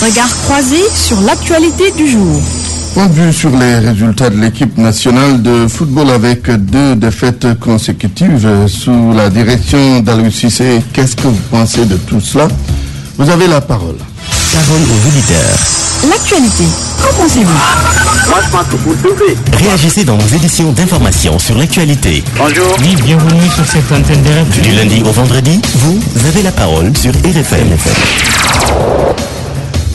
Regard croisé sur l'actualité du jour. Point de vue sur les résultats de l'équipe nationale de football avec 2 défaites consécutives sous la direction d'Aliou Cissé. Qu'est-ce que vous pensez de tout cela? Vous avez la parole. Parole aux auditeurs. L'actualité, qu'en pensez-vous? Moi, je pense que vous devez. Réagissez dans nos éditions d'information sur l'actualité. Bonjour. Oui, bienvenue sur cette antenne de RFM. Du lundi au vendredi, vous avez la parole sur RFM.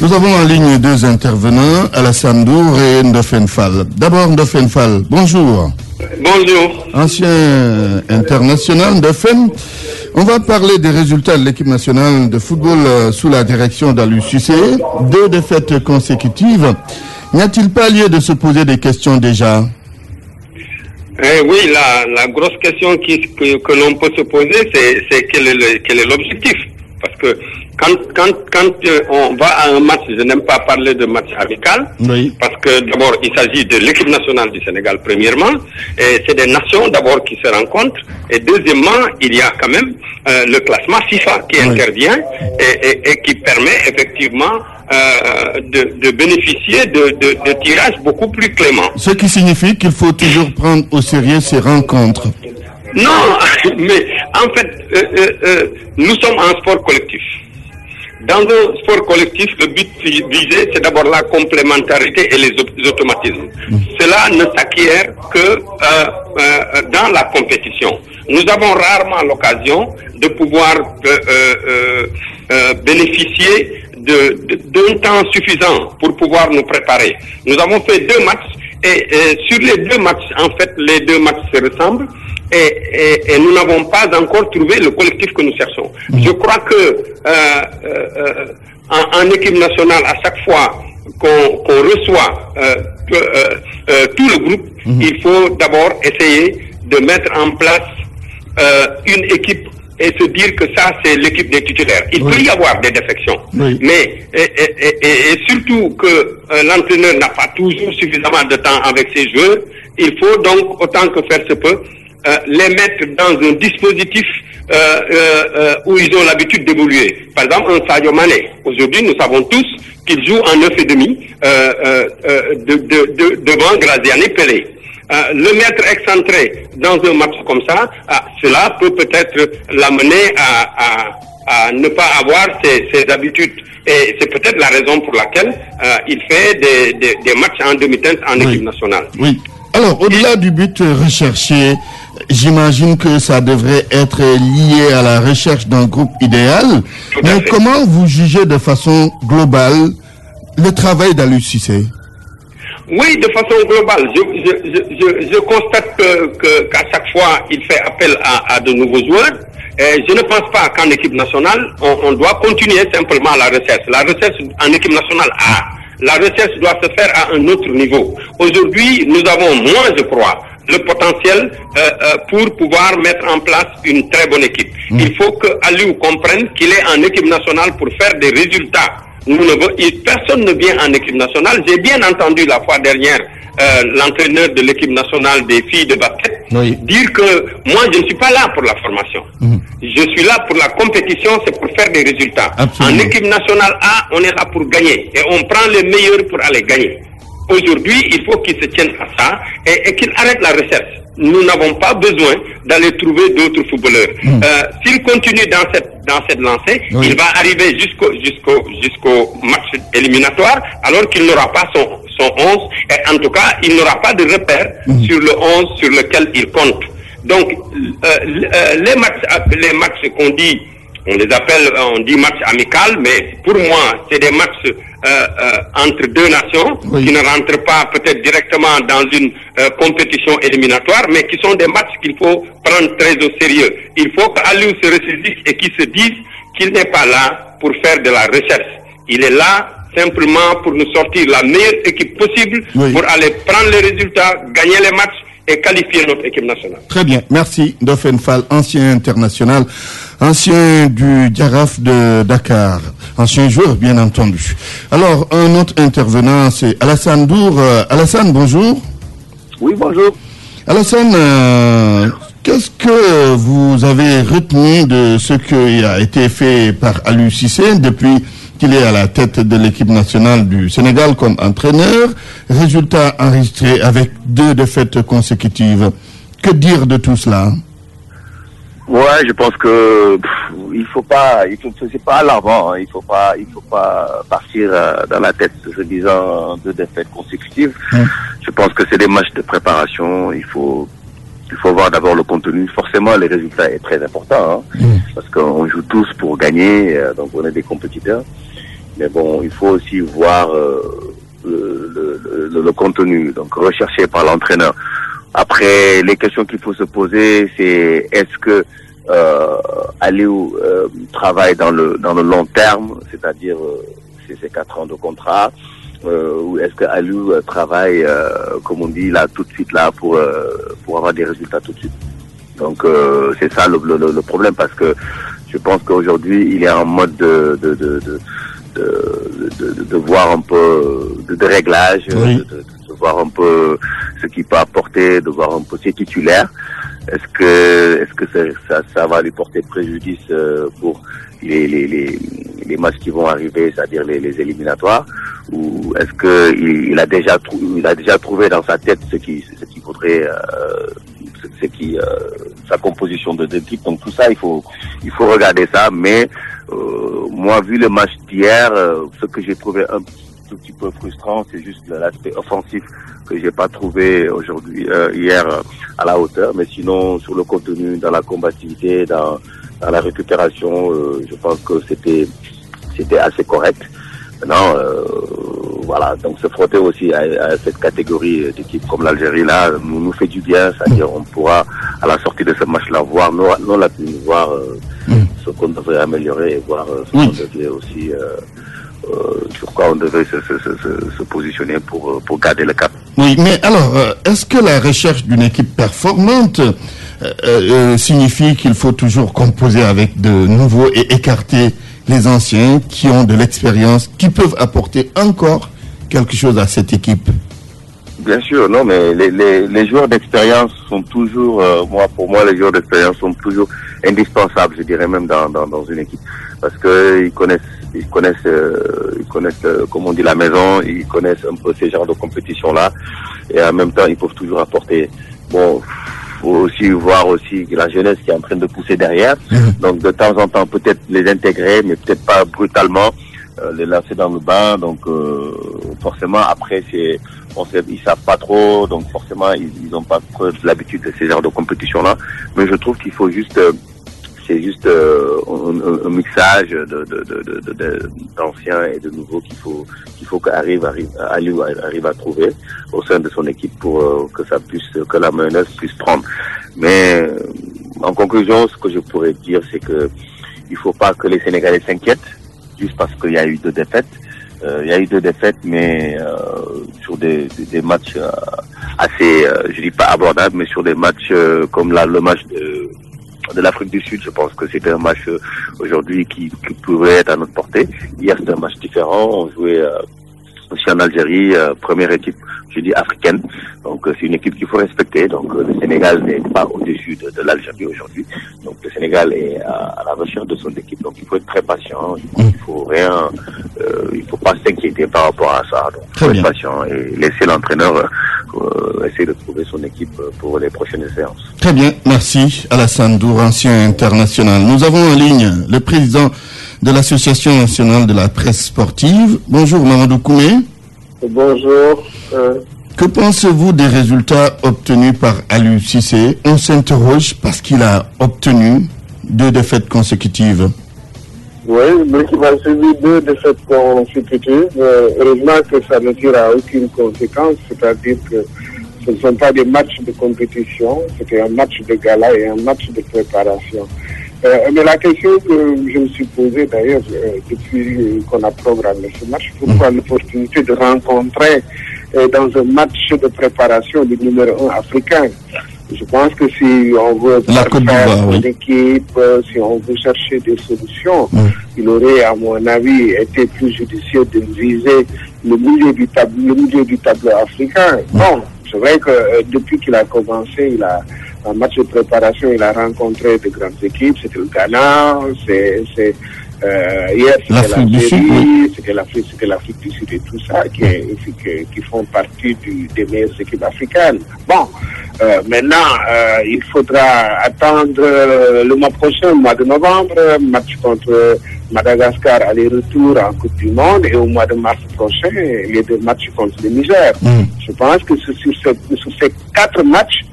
Nous avons en ligne 2 intervenants, Alassane Dour et Ndofène Fall. D'abord Ndofène Fall, bonjour. Bonjour. Ancien international Ndofène, on va parler des résultats de l'équipe nationale de football sous la direction d'Aliou Cissé. 2 défaites consécutives. N'y a-t-il pas lieu de se poser des questions déjà? Oui, la grosse question que l'on peut se poser, c'est quel est l'objectif? Parce que quand on va à un match, je n'aime pas parler de match amical, oui. Parce que d'abord il s'agit de l'équipe nationale du Sénégal premièrement, et c'est des nations d'abord qui se rencontrent, et deuxièmement il y a quand même le classement FIFA qui intervient et qui permet effectivement de bénéficier de tirages beaucoup plus cléments. Ce qui signifie qu'il faut toujours prendre au sérieux ces rencontres. Non, mais en fait, nous sommes un sport collectif. Dans un sport collectif, le but visé, c'est d'abord la complémentarité et les automatismes. Cela ne s'acquiert que dans la compétition. Nous avons rarement l'occasion de pouvoir bénéficier d'un temps suffisant pour pouvoir nous préparer. Nous avons fait 2 matchs et sur les 2 matchs, en fait, les 2 matchs se ressemblent. Et nous n'avons pas encore trouvé le collectif que nous cherchons. Je crois que en équipe nationale, à chaque fois qu'on reçoit tout le groupe, il faut d'abord essayer de mettre en place une équipe et se dire que ça, c'est l'équipe des titulaires. Il peut y avoir des défections, mais et surtout que l'entraîneur n'a pas toujours suffisamment de temps avec ses joueurs. Il faut donc, autant que faire se peut, les mettre dans un dispositif où ils ont l'habitude d'évoluer. Par exemple, un Sadio Mané. Aujourd'hui, nous savons tous qu'il joue en 9,5 devant Graziani Pelé. Le mettre excentré dans un match comme ça, cela peut peut-être l'amener à ne pas avoir ses habitudes. Et c'est peut-être la raison pour laquelle il fait des matchs en demi-teinte en équipe nationale. Oui. Alors, au-delà du but recherché, j'imagine que ça devrait être lié à la recherche d'un groupe idéal. Mais comment vous jugez de façon globale le travail d'Aliou Cissé? Oui, de façon globale. Je constate qu'à chaque fois, il fait appel à de nouveaux joueurs. Et je ne pense pas qu'en équipe nationale, on doit continuer simplement la recherche. La recherche en équipe nationale la recherche doit se faire à un autre niveau. Aujourd'hui, nous avons, moi je crois, le potentiel pour pouvoir mettre en place une très bonne équipe. Il faut que Aliou comprenne qu'il est en équipe nationale pour faire des résultats. Personne ne vient en équipe nationale. J'ai bien entendu la fois dernière l'entraîneur de l'équipe nationale des filles de basket dire que moi je ne suis pas là pour la formation. Je suis là pour la compétition, c'est pour faire des résultats. En équipe nationale A, on est là pour gagner et on prend les meilleurs pour aller gagner. Aujourd'hui, il faut qu'il se tienne à ça et qu'il arrête la recherche. Nous n'avons pas besoin d'aller trouver d'autres footballeurs. S'il continue dans cette lancée, il va arriver jusqu'au match éliminatoire alors qu'il n'aura pas son 11 et en tout cas, il n'aura pas de repère sur le 11 sur lequel il compte. Donc, les matchs qu'on dit, on les appelle, on dit match amical, mais pour moi, c'est des matchs entre 2 nations qui ne rentrent pas peut-être directement dans une compétition éliminatoire, mais qui sont des matchs qu'il faut prendre très au sérieux. Il faut qu'Aliou se ressaisisse et qu'il se dise qu'il n'est pas là pour faire de la recherche. Il est là simplement pour nous sortir la meilleure équipe possible pour aller prendre les résultats, gagner les matchs et qualifier notre équipe nationale. Très bien, merci Ndofène Fall, ancien international, ancien du Jaraaf de Dakar, ancien joueur bien entendu. Alors, un autre intervenant, c'est Alassane Dour. Alassane, bonjour. Oui, bonjour. Alassane, qu'est-ce que vous avez retenu de ce qui a été fait par Aliou Cissé depuis qu'il est à la tête de l'équipe nationale du Sénégal comme entraîneur. Résultat enregistré avec 2 défaites consécutives. Que dire de tout cela? Ouais, je pense que c'est pas à l'avant, hein. Il faut pas partir dans la tête se disant 2 défaites consécutives. Je pense que c'est des matchs de préparation. Il faut voir d'abord le contenu. Forcément, les résultats est très important, hein, parce qu'on joue tous pour gagner, donc on est des compétiteurs. Mais bon, il faut aussi voir le contenu, donc recherché par l'entraîneur. Après, les questions qu'il faut se poser, c'est est-ce que Aliou travaille dans le long terme, c'est-à-dire c'est 4 ans de contrat, ou est-ce que Aliou travaille, comme on dit là tout de suite là pour avoir des résultats tout de suite. Donc c'est ça le problème, parce que je pense qu'aujourd'hui il est en mode de voir un peu de réglage, de voir un peu ce qu'il peut apporter, de voir un peu ses titulaires. Est-ce que ça va lui porter préjudice pour les matchs qui vont arriver, c'est-à-dire les éliminatoires, ou est-ce que il a déjà trouvé dans sa tête ce qu'il faudrait, sa composition de l'équipe. Donc tout ça, il faut regarder ça. Mais moi, vu le match d'hier, ce que j'ai trouvé un tout petit peu frustrant, c'est juste l'aspect offensif que j'ai pas trouvé aujourd'hui, hier, à la hauteur. Mais sinon, sur le contenu, dans la combativité, dans la récupération, je pense que c'était assez correct. Maintenant, voilà, donc se frotter aussi à cette catégorie d'équipes comme l'Algérie là nous fait du bien, c'est-à-dire on pourra à la sortie de ce match-là voir ce qu'on devrait améliorer et voir ce qu'on devrait aussi sur quoi on devrait se positionner pour garder le cap. Oui, mais alors, est-ce que la recherche d'une équipe performante signifie qu'il faut toujours composer avec de nouveaux et écarter les anciens qui ont de l'expérience, qui peuvent apporter encore quelque chose à cette équipe? Bien sûr, non, mais les joueurs d'expérience sont toujours, pour moi, les joueurs d'expérience sont toujours indispensables, je dirais même dans une équipe, parce que ils connaissent, comme on dit, la maison, ils connaissent un peu ces genres de compétitions-là, et en même temps, ils peuvent toujours apporter. Bon, faut aussi voir aussi la jeunesse qui est en train de pousser derrière, donc de temps en temps peut-être les intégrer, mais peut-être pas brutalement, les lancer dans le bain, donc forcément après ils savent pas trop, donc forcément ils n'ont pas trop l'habitude de ces genres de compétition-là, mais je trouve qu'il faut juste c'est juste un mixage d'anciens et de nouveaux qu'il faut qu'Aliou arrive à trouver au sein de son équipe pour que la mayonnaise puisse prendre. Mais en conclusion, ce que je pourrais dire, c'est que il faut pas que les Sénégalais s'inquiètent juste parce qu'il y a eu 2 défaites. Il y a eu 2 défaites, mais sur des matchs assez, je dis pas abordables, mais sur des matchs comme le match de l'Afrique du Sud. Je pense que c'était un match aujourd'hui qui pouvait être à notre portée. Hier, c'était un match différent. On jouait aussi en Algérie, première équipe, je dis africaine. Donc c'est une équipe qu'il faut respecter. Donc le Sénégal n'est pas au-dessus de l'Algérie aujourd'hui. Donc le Sénégal est à la recherche de son équipe. Donc il faut être très patient. Il faut pas s'inquiéter par rapport à ça. Donc il faut être patient et laisser l'entraîneur essayer de trouver son équipe pour les prochaines séances. Très bien, merci Alassane Dour, ancien international. Nous avons en ligne le président de l'Association nationale de la presse sportive. Bonjour Mamadou Koumé. Bonjour. Que pensez-vous des résultats obtenus par Aliou Cissé? On s'interroge parce qu'il a obtenu 2 défaites consécutives. Oui, l'équipe a subi 2 défaites consécutives. Heureusement que ça ne tire à aucune conséquence, c'est-à-dire que ce ne sont pas des matchs de compétition, c'était un match de gala et un match de préparation. Mais la question que je me suis posée d'ailleurs depuis qu'on a programmé ce match, pourquoi l'opportunité de rencontrer dans un match de préparation le numéro 1 africain? Je pense que si on veut faire une équipe, si on veut chercher des solutions, il aurait, à mon avis, été plus judicieux de viser le milieu du tableau africain. Bon, c'est vrai que depuis qu'il a commencé, un match de préparation, il a rencontré de grandes équipes. C'était le Ghana, c'est Hier, c'était l'Afrique du Sud, oui. c'était l'Afrique du Sud et tout ça qui font partie des meilleures équipes africaines. Bon, maintenant, il faudra attendre le mois prochain, le mois de novembre, match contre Madagascar aller-retour en Coupe du Monde, et au mois de mars prochain, les 2 matchs contre le Niger. Je pense que c'est sur ces 4 matchs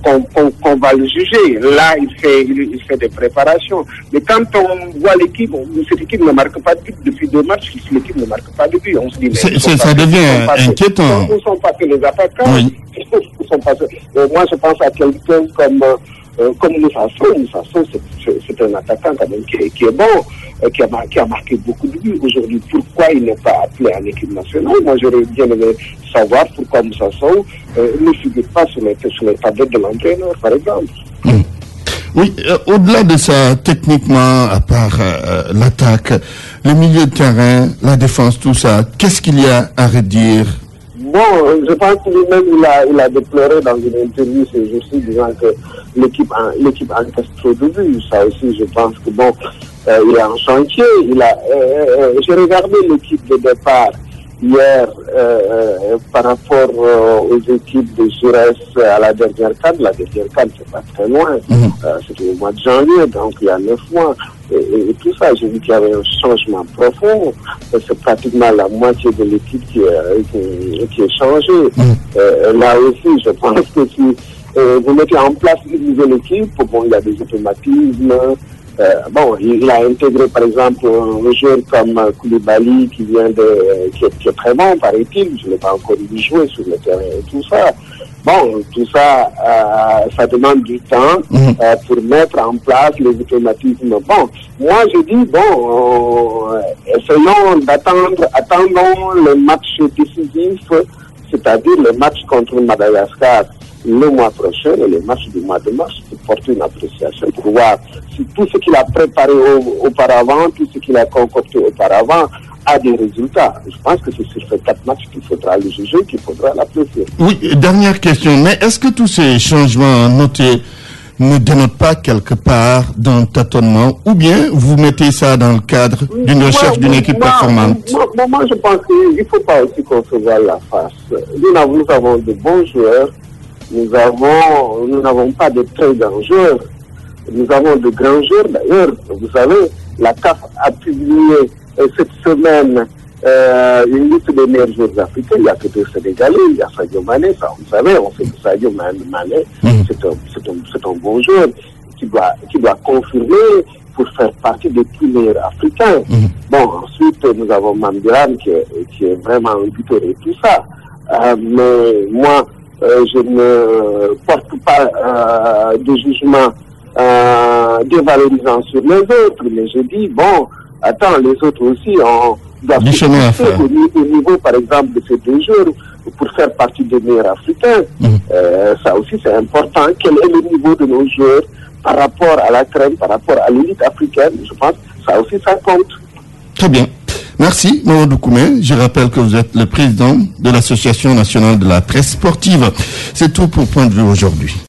qu'on va le juger. Là, il fait des préparations. Mais quand on voit l'équipe, cette équipe ne marque pas de but depuis 2 matchs, l'équique ne marque pas de but. On se dit, mais ça devient inquiétant. Où sont passés les attaquants? Oui. Moi, je pense à quelqu'un comme Moussa Sow. C'est un attaquant quand même qui est bon, qui a marqué beaucoup de buts aujourd'hui. Pourquoi il n'est pas appelé en équipe nationale? Moi, j'aurais bien aimé savoir pourquoi Moussa Sow ne figure pas sur les tablettes de l'entraîneur, par exemple. Oui, au-delà de ça, techniquement, à part l'attaque, le milieu de terrain, la défense, tout ça, qu'est-ce qu'il y a à redire? Bon, je pense que lui-même, il a déploré dans une interview ces jours-ci, disant que l'équipe encaisse trop de buts. Ça aussi, je pense que bon, il est en chantier. J'ai regardé l'équipe de départ hier par rapport aux équipes de Jures à la dernière CAN. La dernière CAN, c'est pas très loin. C'était au mois de janvier, donc il y a 9 mois. Et tout ça, j'ai vu qu'il y avait un changement profond. C'est pratiquement la moitié de l'équipe qui est changée. Là aussi, je pense que si vous mettez en place une nouvelle équipe, bon, il y a des automatismes. Bon, il a intégré par exemple un joueur comme Koulibaly qui est très bon, paraît-il. Je ne l'ai pas encore vu jouer sur le terrain et tout ça. Bon, tout ça, ça demande du temps pour mettre en place les automatismes. Bon, moi je dis, essayons attendons le match décisif, c'est-à-dire le match contre Madagascar le mois prochain et le match du mois de mars pour porter une appréciation, pour voir si tout ce qu'il a préparé auparavant, tout ce qu'il a concocté auparavant a des résultats. Je pense que c'est sur ces 4 matchs qu'il faudra le juger, qu'il faudra l'apprécier. Oui, dernière question, mais est-ce que tous ces changements notés ne dénotent pas quelque part d'un tâtonnement, ou bien vous mettez ça dans le cadre d'une recherche d'une équipe performante? Moi, je pense qu'il ne faut pas aussi concevoir la face. Nous avons de bons joueurs, nous n'avons pas de très grands joueurs, nous avons de grands joueurs. D'ailleurs, vous savez, la CAF a publié cette semaine une liste des meilleurs joueurs africains. Il n'y a que 2 Sénégalais, il y a Sadio Mané, ça vous savez, on sait que Sadio Mané, c'est un bon joueur qui doit confirmer pour faire partie des plus meilleurs africains. Bon, ensuite, nous avons Mambiran qui est vraiment un buteur et tout ça. Mais moi, je ne porte pas de jugement dévalorisant sur les autres, mais je dis, bon, attends, les autres aussi, on doit se au niveau, par exemple, de ces 2 joueurs pour faire partie des meilleurs africains. Ça aussi, c'est important. Quel est le niveau de nos joueurs par rapport à la crème, par rapport à l'élite africaine? Je pense que ça aussi, ça compte. Très bien. Merci, Mamadou Koumé. Je rappelle que vous êtes le président de l'Association nationale de la presse sportive. C'est tout pour Point de vue aujourd'hui.